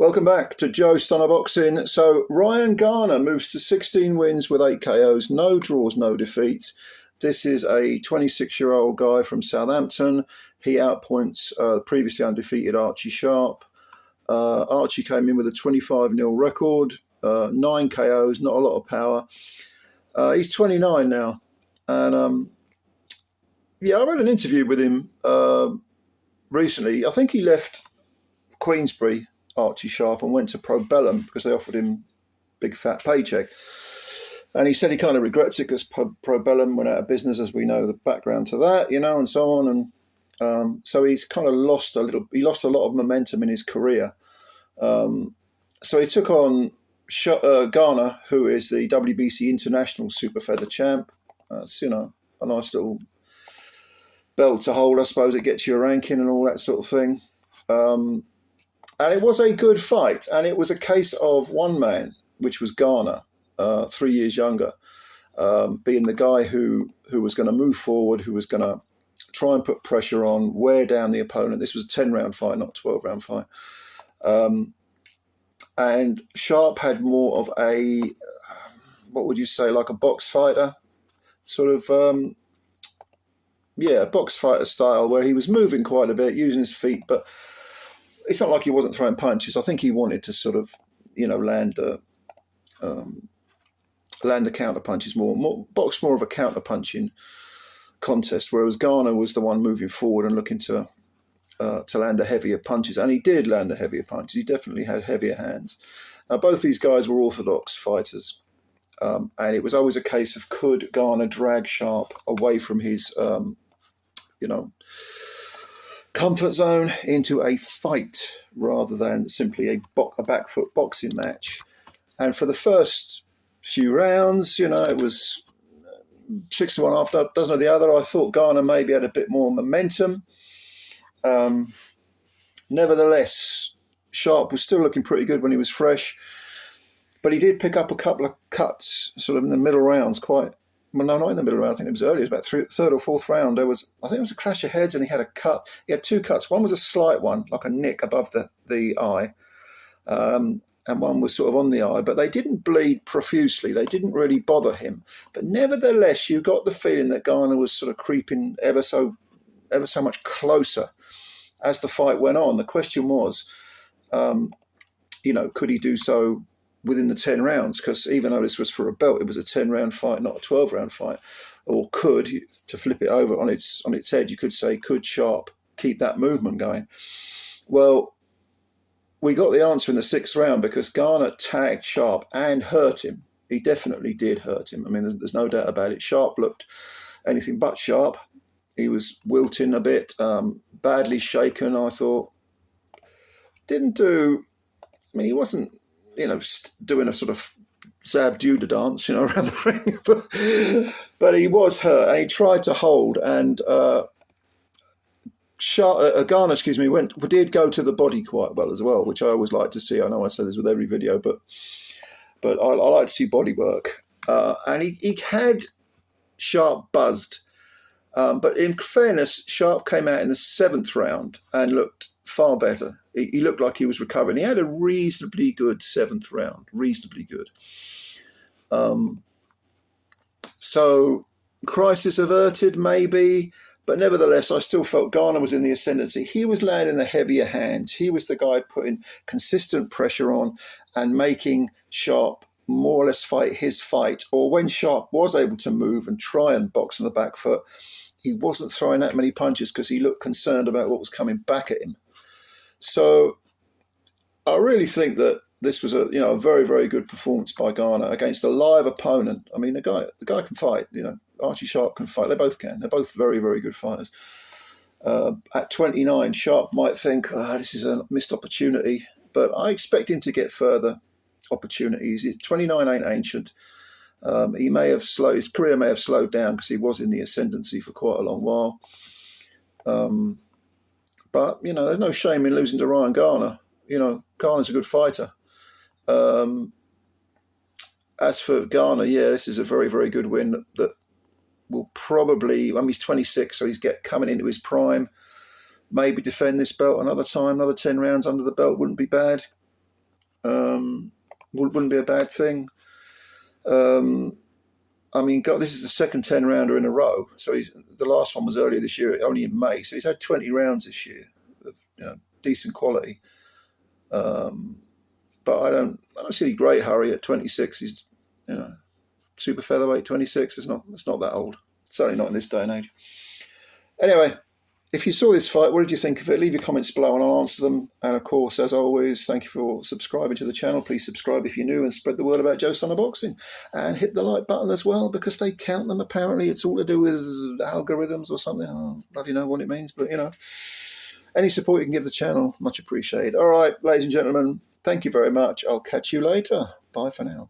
Welcome back to Joe Stunner Boxing. So Ryan Garner moves to 16 wins with 8 KOs, no draws, no defeats. This is a 26-year-old guy from Southampton. He outpoints previously undefeated Archie Sharp. Archie came in with a 25-0 record, 9 KOs, not a lot of power. He's 29 now. And I read an interview with him recently. I think he left Queensbury, Archie Sharp, and went to Probellum because they offered him big fat paycheck. And he said he kind of regrets it because Probellum went out of business, as we know the background to that, and so on. And so he's kind of lost a lot of momentum in his career. So he took on Garner, who is the WBC International Super Feather champ. It's, a nice little belt to hold, I suppose. It gets you a ranking and all that sort of thing. And it was a good fight, and it was a case of one man, which was Garner, 3 years younger, being the guy who was going to move forward, who was going to try and put pressure on, wear down the opponent. This was a 10-round fight, not a 12-round fight. And Sharp had more of a, what would you say, like a box fighter, sort of, box fighter style, where he was moving quite a bit, using his feet, but it's not like he wasn't throwing punches. I think he wanted to sort of, land the counter punches more box more of a counter punching contest, whereas Garner was the one moving forward and looking to land the heavier punches, and he did land the heavier punches. He definitely had heavier hands. Now, both these guys were orthodox fighters, and it was always a case of could Garner drag Sharp away from his, comfort zone into a fight rather than simply a back foot boxing match. And for the first few rounds, it was 6-1 after a dozen of the other. I thought Garner maybe had a bit more momentum. Nevertheless, Sharp was still looking pretty good when he was fresh, but he did pick up a couple of cuts sort of in the middle rounds not in the middle round. I think it was early. It was about third or fourth round. I think it was a clash of heads, and he had a cut. He had 2 cuts. One was a slight one, like a nick above the eye, and one was sort of on the eye. But they didn't bleed profusely. They didn't really bother him. But nevertheless, you got the feeling that Garner was sort of creeping ever so much closer as the fight went on. The question was, could he do so within the 10 rounds, because even though this was for a belt, it was a 10-round fight, not a 12-round fight. Or to flip it over on its head, you could say, could Sharp keep that movement going? Well, we got the answer in the 6th round because Garner tagged Sharp and hurt him. He definitely did hurt him. I mean, there's no doubt about it. Sharp looked anything but sharp. He was wilting a bit, badly shaken, I thought. He wasn't doing a sort of Zab Judah dance, around the ring. But he was hurt, and he tried to hold. And Garner, did go to the body quite well as well, which I always like to see. I know I say this with every video, but I like to see body work. And he had Sharp buzzed. But in fairness, Sharp came out in the 7th round and looked far better. He looked like he was recovering. He had a reasonably good 7th round, reasonably good. So crisis averted, maybe, but nevertheless, I still felt Garner was in the ascendancy. He was landing the heavier hands. He was the guy putting consistent pressure on and making Sharp more or less fight his fight. Or when Sharp was able to move and try and box on the back foot, he wasn't throwing that many punches because he looked concerned about what was coming back at him. So I really think that this was a very, very good performance by Garner against a live opponent. I mean, the guy can fight. Archie Sharp can fight. They both can. They're both very, very good fighters. At 29, Sharp might think, this is a missed opportunity, but I expect him to get further opportunities. 29 ain't ancient. His career may have slowed down because he was in the ascendancy for quite a long while. But, there's no shame in losing to Ryan Garner. Garner's a good fighter. As for Garner, this is a very, very good win that will probably, he's 26, so he's coming into his prime. Maybe defend this belt another time, another 10 rounds under the belt wouldn't be bad. Wouldn't be a bad thing. I mean, God, this is the second 10-rounder in a row. So the last one was earlier this year, only in May. So he's had 20 rounds this year of decent quality. But I don't see any great hurry at 26. He's super featherweight 26. It's not that old. Certainly not in this day and age. Anyway, if you saw this fight, what did you think of it? Leave your comments below and I'll answer them. And of course, as always, thank you for subscribing to the channel. Please subscribe if you're new and spread the word about Joe Stunner Boxing. And hit the like button as well, because they count them apparently. It's all to do with algorithms or something. I don't bloody know what it means, but any support you can give the channel, much appreciated. All right, ladies and gentlemen, thank you very much. I'll catch you later. Bye for now.